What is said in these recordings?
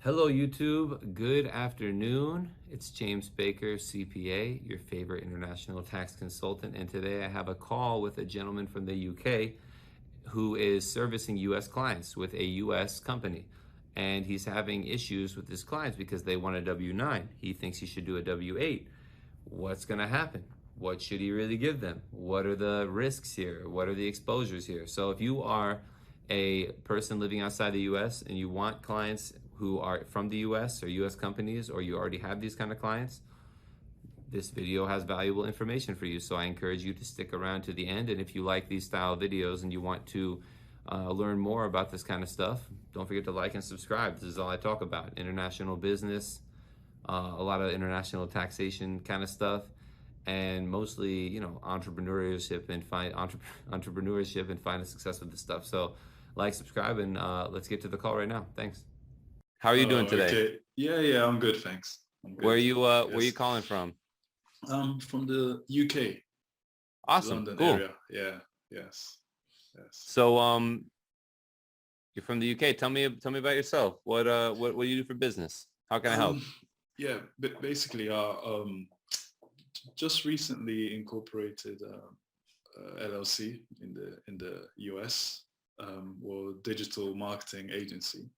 Hello, YouTube. Good afternoon. It's James Baker, CPA, your favorite international tax consultant. And today I have a call with a gentleman from the UK who is servicing US clients with a US company. And he's having issues with his clients because they want a W 9. He thinks he should do a W 8. What's going to happen? What should he really give them? What are the risks here? What are the exposures here? So if you are a person living outside the US and you want clients who are from the US or US companies, or you already have these kind of clients, this video has valuable information for you. So I encourage you to stick around to the end. And if you like these style videos and you want to learn more about this kind of stuff, don't forget to like and subscribe. This is all I talk about: international business, a lot of international taxation kind of stuff, and mostly, entrepreneurship and entrepreneurship and finding success with this stuff. So like, subscribe, and let's get to the call right now. Thanks. How are you doing Oh, today? okay. Yeah, I'm good, thanks. I'm Where are good. you Yes. calling from? From the UK, Awesome. London Cool. area. Yeah, yes, yes. So you're from the UK. Tell me about yourself. What do you do for business? How can I help? Yeah, basically, just recently incorporated LLC in the US, or digital marketing agency,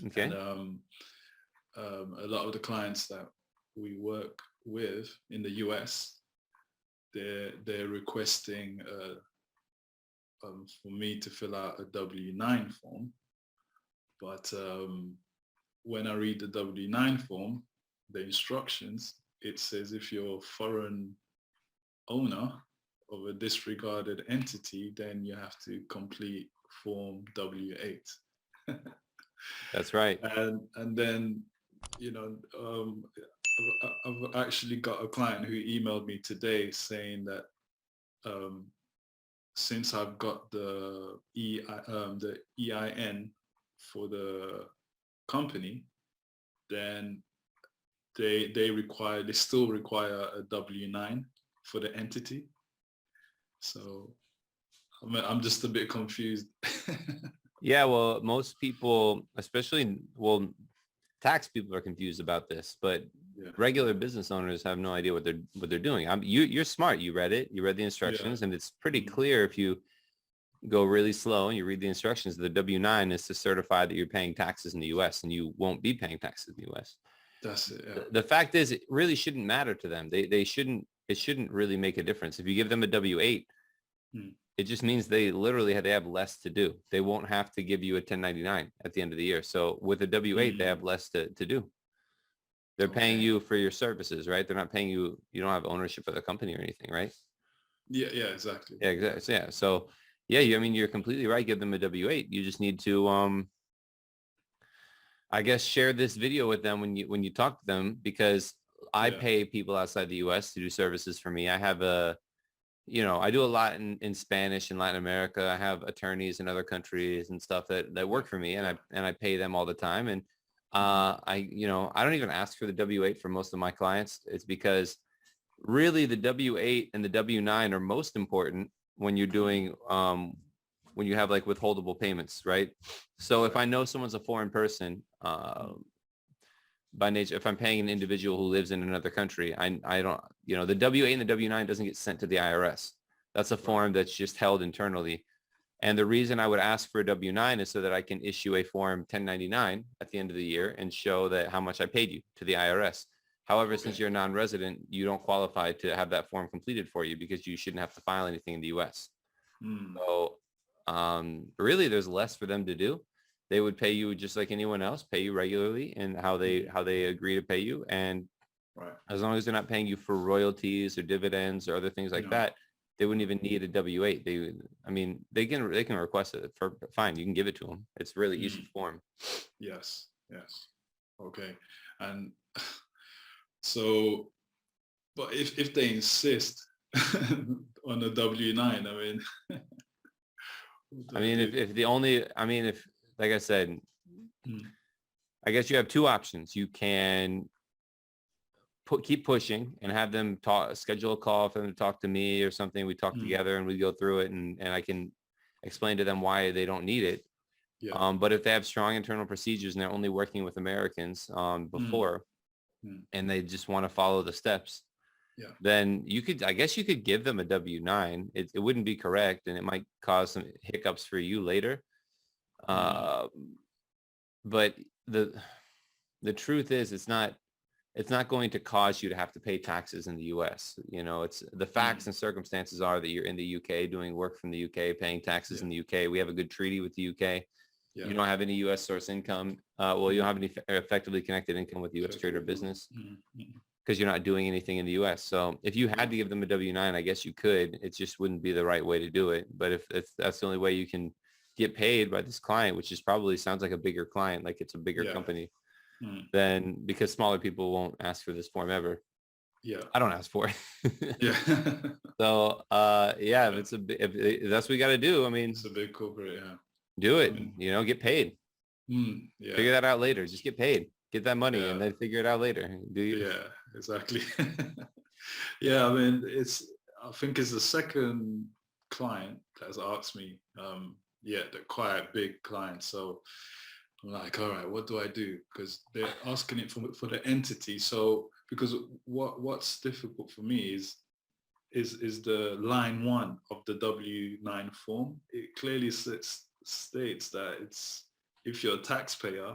and Okay. a lot of the clients that we work with in the US, they're requesting for me to fill out a W-9 form. But when I read the W-9 form, the instructions, it says if you're a foreign owner of a disregarded entity, then you have to complete form W-8. That's right. And then, I've actually got a client who emailed me today saying that um, since I've got the EIN for the company, then they still require a W-9 for the entity. So I'm just a bit confused. Yeah, well, most people, especially, well, tax people are confused about this, but Yeah, regular business owners have no idea what they're doing. You're smart. You read it. You read the yeah, instructions, and it's pretty mm, clear if you go really slow and you read the instructions. The W-9 is to certify that you're paying taxes in the U.S. and you won't be paying taxes in the U.S. that's it. Yeah. The fact is, it really shouldn't matter to them. They shouldn't. It shouldn't really make a difference if you give them a W-8. Mm. It just means they have less to do. They won't have to give you a 1099 at the end of the year. So with a W-8, they have Mm. less to do. They're paying Okay. you for your services, right? They're not paying you. You don't have ownership of the company or anything, right? Yeah, exactly. Yeah, Yeah. exactly. Yeah. So yeah, I mean, you're completely right. Give them a W-8. You just need to, I guess, share this video with them when you talk to them, because I Yeah. pay people outside the U.S. to do services for me. I have I do a lot in Spanish in Latin America. I have attorneys in other countries and stuff that work for me, and Yeah. I pay them all the time. And Mm. I don't even ask for the W-8 for most of my clients. It's because really the W-8 and the W-9 are most important when you're Mm. doing when you have like withholdable payments, right? So if Right. I know someone's a foreign person, Mm. by nature, if I'm paying an individual who lives in another country, I don't, the W-8 and the W-9 doesn't get sent to the IRS. That's a Right. form that's just held internally. And the reason I would ask for a W-9 is so that I can issue a form 1099 at the end of the year and show that how much I paid you to the IRS. However, since Okay. you're a non-resident, you don't qualify to have that form completed for you because you shouldn't have to file anything in the U.S. Mm. So really, there's less for them to do. They would pay you just like anyone else, pay you regularly and how they Mm. how they agree to pay you. And Right. as long as they're not paying you for royalties or dividends or other things like No. that, they wouldn't Mm. even need a W-8. I mean, they can request it for fine. You can give it to them. It's really easy Mm. form. Yes. Yes. Okay. And so, but if they insist on a W-9, I mean, I mean, they, if like I said, mm. I guess you have two options. You can keep pushing and have them schedule a call for them to talk to me or something. We talk Mm. together and we go through it, and I can explain to them why they don't need it. Yeah. But if they have strong internal procedures and they're only working with Americans Mm, before, mm, and they just want to follow the steps, yeah. then I guess you could give them a W-9. It wouldn't be correct, and it might cause some hiccups for you later. Mm, Uh, but the the truth is, it's not going to cause you to have to pay taxes in the US. You know, it's the facts mm, and circumstances are that you're in the UK doing work from the UK, paying taxes yeah. in the UK. We have a good treaty with the UK. Yeah. You don't have any US source income. Well, you don't Mm, have any effectively connected income with US trade or effectively. business Mm, mm, because you're not doing anything in the US. So if you yeah. had to give them a W-9, I guess you could. It just wouldn't be the right way to do it. But if that's the only way you can get paid by this client, which is probably sounds like a bigger client, like it's a bigger Yeah. company, Mm, then because smaller people won't ask for this form ever. yeah. I don't ask for it. Yeah. So yeah, if Yeah. if that's what we got to do, I mean, It's a big corporate. Yeah. do I it, mean, you know, get paid. yeah. Figure that out later. Just get paid. Get that money Yeah. and then figure it out later. Do you? Yeah. Exactly. Yeah. I mean, I think it's the second client that's asked me. Yeah, they're quite a big client. So I'm like, all right, what do I do? Because they're asking it for the entity. So because what's difficult for me is the line 1 of the W-9 form. It clearly states that it's if you're a taxpayer,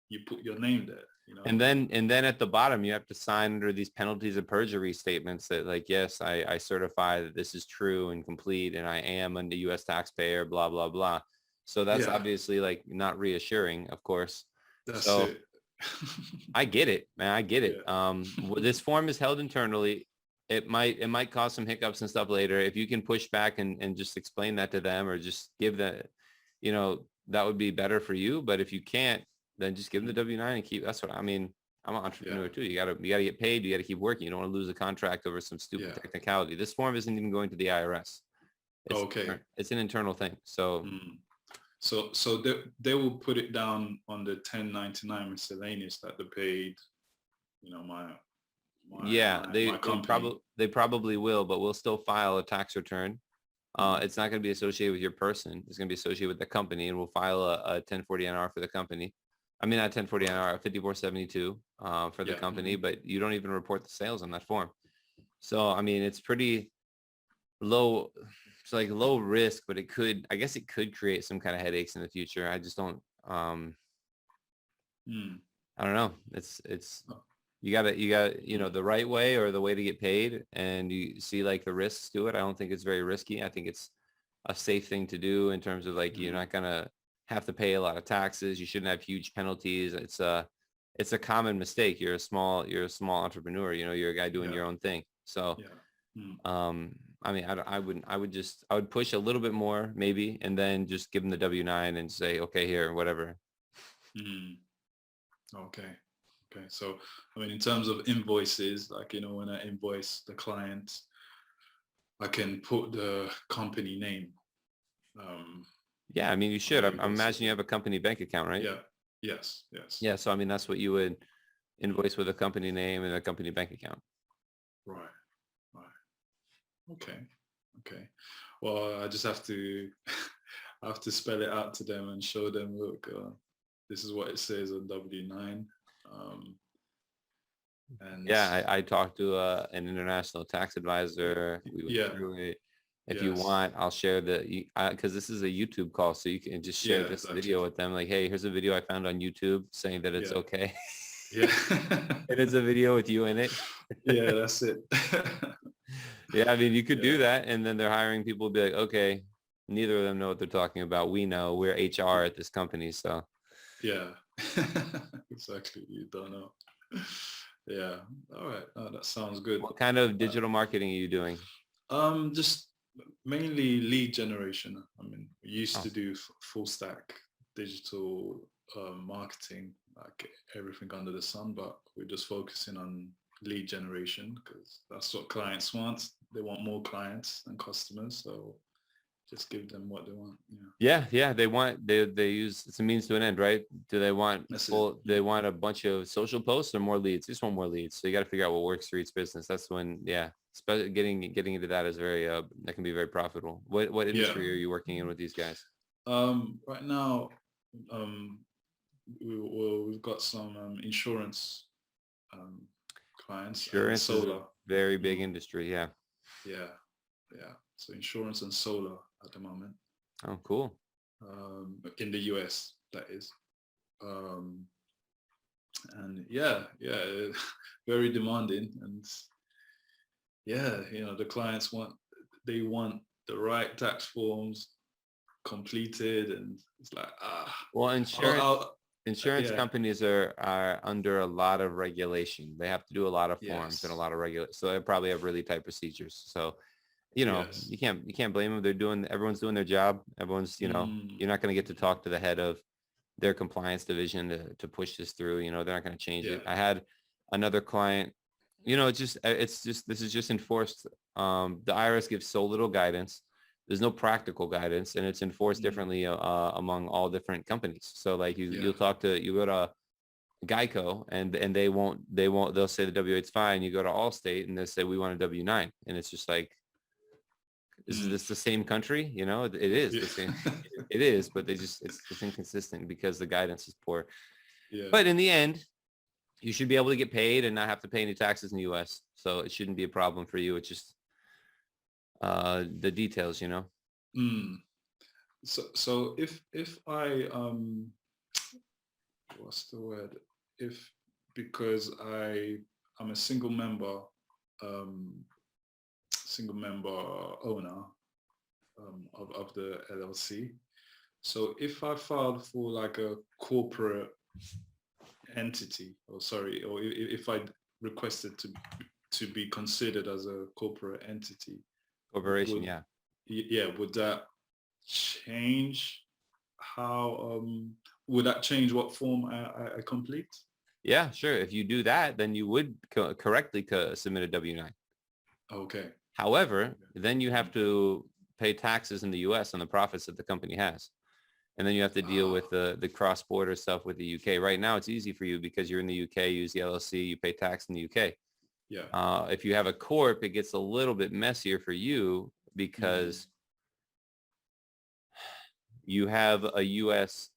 you put your name there. You know. And then at the bottom, you have to sign under these penalties of perjury statements that like, yes, I certify that this is true and complete and I am a U.S. taxpayer, blah, blah, blah. So that's Yeah, obviously like not reassuring, of course. that's So it. I get it, man. I get it. Yeah, This form is held internally. It might cause some hiccups and stuff later. If you can push back and just explain that to them or just give that, you know, that would be better for you. But if you can't, then just give them the W-9 and keep. That's what I mean. I'm an yeah, entrepreneur too. You gotta get paid. You gotta keep working. You don't want to lose a contract over some stupid yeah. technicality. This form isn't even going to the IRS. Okay. It's an internal thing. So Mm. So they will put it down on the 1099 miscellaneous that they paid. You know, yeah, my company. they probably will, but we'll still file a tax return. Mm. It's not going to be associated with your person. It's going to be associated with the company, and we'll file a 1040 NR for the company. I mean, not 1040 Right. NR, 5472 for the Yeah. company, Hmm. but you don't even report the sales on that form. So, I mean, it's pretty low. It's like low risk, but I guess it could create some kind of headaches in the future. I just don't, Mm. I don't know. You got you know, Mm. the right way or the way to get paid, and you see like the risks to it. I don't think it's very risky. I think it's a safe thing to do in terms of like you're Mm. not gonna have to pay a lot of taxes. You shouldn't have huge penalties. It's a common mistake. You're a small entrepreneur. You know, you're a guy doing Yeah. your own thing. So Yeah. Mm. I mean, I wouldn't. I would push a little bit more maybe, and then just give them the W-9 and say, okay, here, whatever. Mm. Okay. Okay. So, I mean, in terms of invoices, like, you know, when I invoice the client, I can put the company name um, Yeah, I mean, you on the should. I'm invoices. imagining you have a company bank account, right? Yeah. Yes. Yes. Yeah, so I mean, that's what you would Mm. invoice with a company name and a company bank account. Right. Right. Okay. Okay. Well, I just have to I have to spell it out to them and show them, look, this is what it says on W-9. Um, and Yeah, I talked to an international tax advisor. We went yeah, through it. If you yes. want, I'll share because this is a YouTube call, so you can just share Yeah, this exactly. video with them. Like, hey, here's a video I found on YouTube saying that it's Yeah. okay. Yeah. It is a video with you in it. Yeah, that's it. Yeah, I mean, you could do Yeah. that, and then they're hiring people to be like, okay, neither of them know what they're talking about. We know. We're HR at this company, so. Yeah. Exactly. You don't know. Yeah. All right. Oh, that sounds good. What kind of Uh, digital marketing are you doing? just mainly lead generation. I mean, we used Oh, to do full stack digital marketing, like everything under the sun, but we're just focusing on lead generation because that's what clients want. They want more clients and customers, so just give them what they want. Yeah, yeah. They use it's a means to an end, right? Do they want that's it. they want a bunch of social posts or more leads? Just want more leads. So you got to figure out what works for each business. That's when, yeah, getting into that is very that can be very profitable. What Yeah. industry are you working in with these guys? Right now, um, we've got some insurance um, clients and Insurance is a solar. very big Mm, industry. Yeah. yeah, yeah. So insurance and solar at the moment, Oh, cool. in the US, that is. Um, and yeah, yeah, very demanding. And yeah, the clients they want the right tax forms completed, and it's like, Well, insurance yeah, companies are under a lot of regulation. They have to do a lot of forms and a yes, lot of so they probably have really tight procedures. So, yes. you can't blame them. Everyone's doing their job. Everyone's, Mm, you're not going to get to talk to the head of their compliance division to push this through. They're not going to change yeah. it. I had another client, this is just enforced. The IRS gives so little guidance. There's no practical guidance, and it's enforced Mm, differently among all different companies. So like yeah. you go to Geico and they'll say the W-8's fine. You go to Allstate and they say we want a W-9, and it's just like, is Mm, this the same country? It is yeah. the same. It is, but it's inconsistent because the guidance is poor. Yeah. But in the end, you should be able to get paid and not have to pay any taxes in the U.S. So it shouldn't be a problem for you. It's just the details. Mm. So if I what's the word? If because I'm a um single member owner of the LLC. So if I filed for like a corporate entity, or sorry, or if I requested to be considered as a corporate entity, Corporation, would yeah. yeah, would that change how would that change what form I complete? Yeah, sure. If you do that, then you would correctly submit a W-9. Okay. However, Okay. then you have Mm. to pay taxes in the U.S. on the profits that the company has. And then you have to deal Ah, with the cross-border stuff with the UK. Right now, it's easy for you because you're in the UK, you use the LLC, you pay tax in the UK. yeah. If you have a corp, it gets a little bit messier for you Mm. because you have a U.S.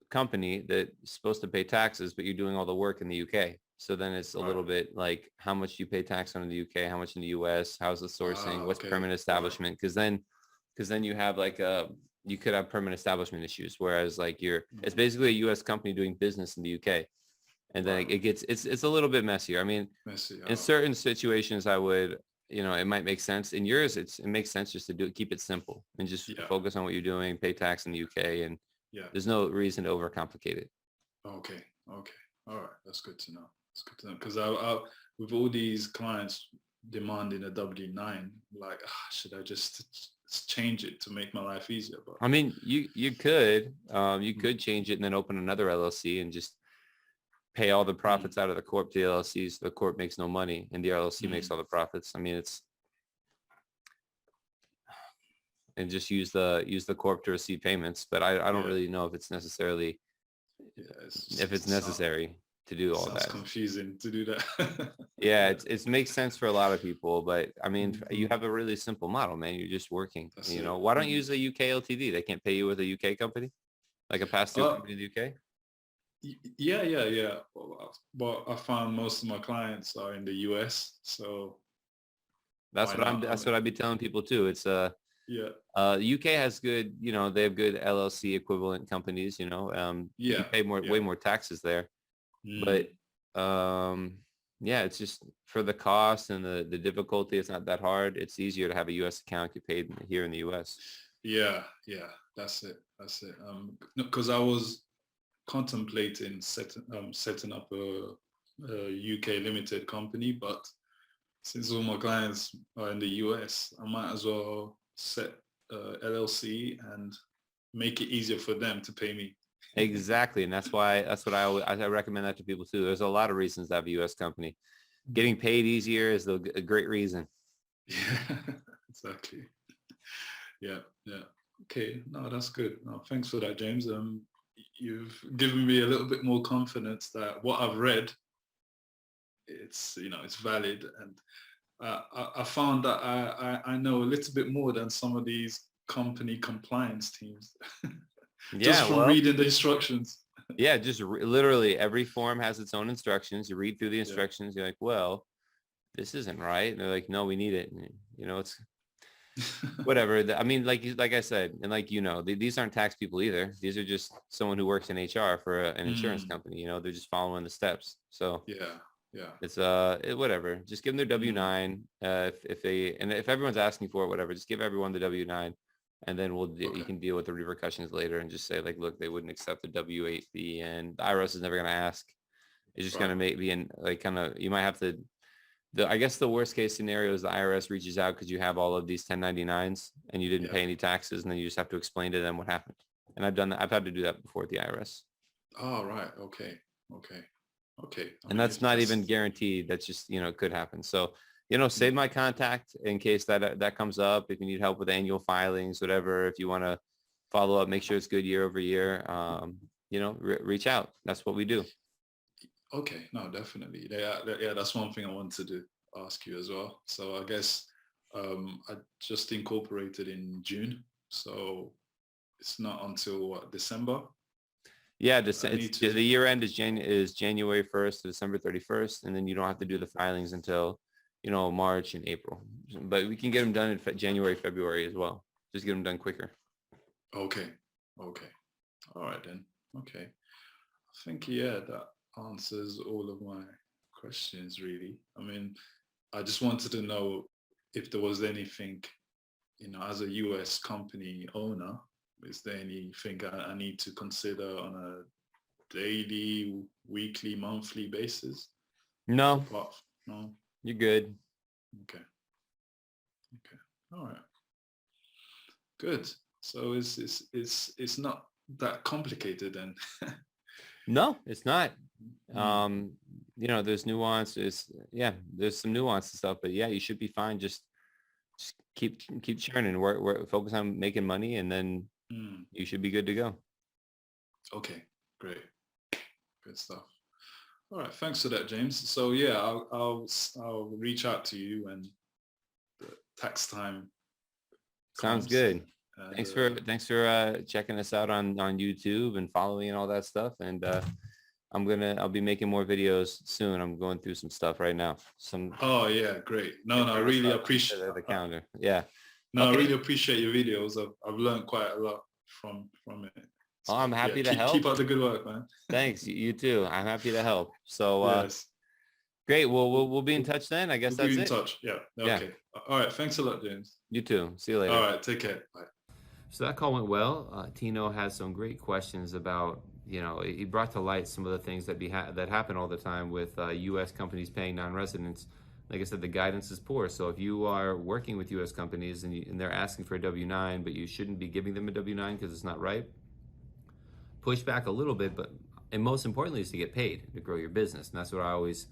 company that's supposed to pay taxes, but you're doing all the work in the UK. So then it's a Right. little bit like how much you pay tax on in the UK, how much in the US, how's the sourcing, Ah, what's okay. permanent Right. establishment? Because then you have like you could have permanent establishment issues, whereas like it's Mm. basically a US company doing business in the UK. And then Right. it gets it's a little bit messier. I mean, Messy. in Oh, certain situations I would, it might make sense. In yours, it makes sense just to keep it simple and just yeah. focus on what you're doing, pay tax in the UK, and Yeah. there's no reason to overcomplicate it. Okay. Okay. All right. That's good to know. It's good to know because I with all these clients demanding a W-9, like, should I just change it to make my life easier? But I mean, you could change it and then open another LLC and just pay all the mm, profits out of the corp to the LLC. So the corp makes no money and the LLC makes mm, all the profits. I mean, and just use the corp to receive payments. But I don't yeah, really know if it's yeah, necessary to do all sounds that. confusing to do that. Yeah, Yeah. it makes sense for a lot of people, but I mean, you Hmm. have a really simple model, man. You're just working. That's it. Why don't you use a UK LTD? They can't pay you with a UK company, like a pass-through Uh, company in the UK. yeah, yeah, yeah. But I found most of my clients are in the US, so why not? I That's mean, what I'd be telling people too. It's yeah, UK has good, they have good LLC equivalent companies, you yeah, pay yeah. way more taxes there. But Mm, um, yeah, it's just for the cost and the difficulty, it's not that hard. It's easier to have a US account get paid here in the US. yeah, yeah. That's it. That's it. Because I was contemplating setting up a UK limited company, but since all my clients are in the US, I might as well set LLC and make it easier for them to pay me. Exactly. And that's what I recommend that to people too. There's a lot of reasons to have a US company. Getting paid easier is a great reason. Yeah, exactly. Yeah, yeah. Okay, no, that's good. No, thanks for that, James. You've given me a little bit more confidence that what I've read, it's valid, and I found that I know a little bit more than some of these company compliance teams. just Yeah, from well, reading the instructions. yeah, just literally every form has its own instructions. You read through the Yeah. instructions, you're like, well, this isn't right. And they're like, no, we need it. And, it's whatever. I mean, like I said, and like these aren't tax people either. These are just someone who works in HR for an insurance Mm, company. They're just following the steps. So yeah. Yeah. it's whatever. Just give them their Mm, W-9. If everyone's asking for it, whatever, just give everyone the W-9, and then you okay. can deal with the repercussions later and just say like, look, they wouldn't accept the W-8B, and the IRS is never going to ask. It's just going Right. to be in like kind of you might have to. I guess the worst case scenario is the IRS reaches out because you have all of these 1099s and you didn't Yeah. pay any taxes, and then you just have to explain to them what happened. And I've done that. I've had to do that before with the IRS. Oh, right. Okay. Okay. Okay. I And mean, that's if not even that's guaranteed. That's just, it could happen. So, save mm, my contact in case that comes up. If you need help with annual filings, whatever, if you want to follow up, make sure it's good year over year. Reach out. That's what we do. okay. No, definitely. Yeah. That's one thing I wanted to ask you as well. So I guess I just incorporated in June, so it's not until what, December. Yeah, I it's need to. the year end is January 1st to December 31st, and then you don't have to do the filings until, March and April. But we can get them done in January, February as well. Just get them done quicker. Okay. Okay. All right then. Okay. I think yeah, that answers all of my questions really. I mean, I just wanted to know if there was anything, as a US company owner, is there anything I need to consider on a daily, weekly, monthly basis? No, Apart from, no? you're good. Okay. Okay. All right. Good. So it's not that complicated then. No, it's not. Mm, There's nuances. Yeah, there's some nuance and stuff, but yeah, you should be fine. Just keep churning. Focus on making money, and then mm. you should be good to go. Okay. Great. Good stuff. All right. Thanks for that, James. So yeah, I'll reach out to you when the tax time Sounds comes. good. And Thanks for checking us out on YouTube and following and all that stuff. And I'll be making more videos soon. I'm going through some stuff right now. Some oh yeah, great. No, no, I internal really stuff. appreciate. The calendar. Yeah. No, I Okay. really appreciate your videos. I've learned quite a lot from it. Oh, I'm So yeah, happy to keep help. up the good work, man. Thanks. You too. I'm happy to help. So Yes. great. Well, We'll, we'll be in we'll, touch then. I guess we'll that's be in it. touch. Yeah. Yeah. Okay. All right. Thanks a lot, James. You too. See you All later. right. Take care. Bye. So that call went well. Tino has some great questions about, he brought to light some of the things that happen all the time with U.S. companies paying non-residents. Like I said, the guidance is poor. So if you are working with U.S. companies and they're asking for a W-9, but you shouldn't be giving them a W-9 because it's not right, push back a little bit. And most importantly is to get paid to grow your business. And that's what I always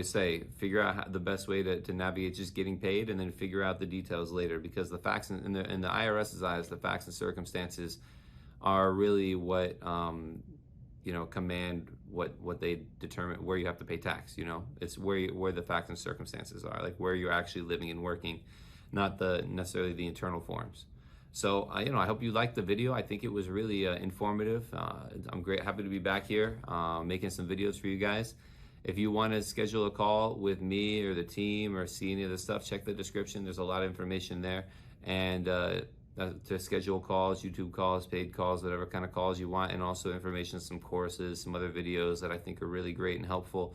say, figure out the best way to navigate just getting paid, and then figure out the details later, because the facts in the IRS's eyes, the facts and circumstances are really what command what they determine where you have to pay tax. It's where the facts and circumstances are, like where you're actually living and working, not necessarily the internal forms. So I hope you liked the video. I think it was really informative. I'm happy to be back here making some videos for you guys. If you want to schedule a call with me or the team or see any of the stuff, check the description. There's a lot of information there. And to schedule calls, YouTube calls, paid calls, whatever kind of calls you want, and also information, some courses, some other videos that I think are really great and helpful.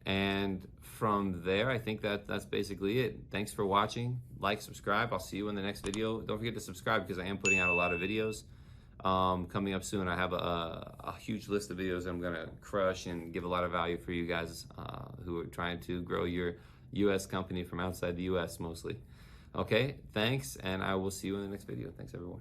And from there, I think that's basically it. Thanks for watching. Like, subscribe. I'll see you in the next video. Don't forget to subscribe because I am putting out a lot of videos. Coming up soon, I have a huge list of videos I'm gonna crush and give a lot of value for you guys who are trying to grow your U.S. company from outside the U.S. mostly. Okay, thanks, and I will see you in the next video. Thanks, everyone.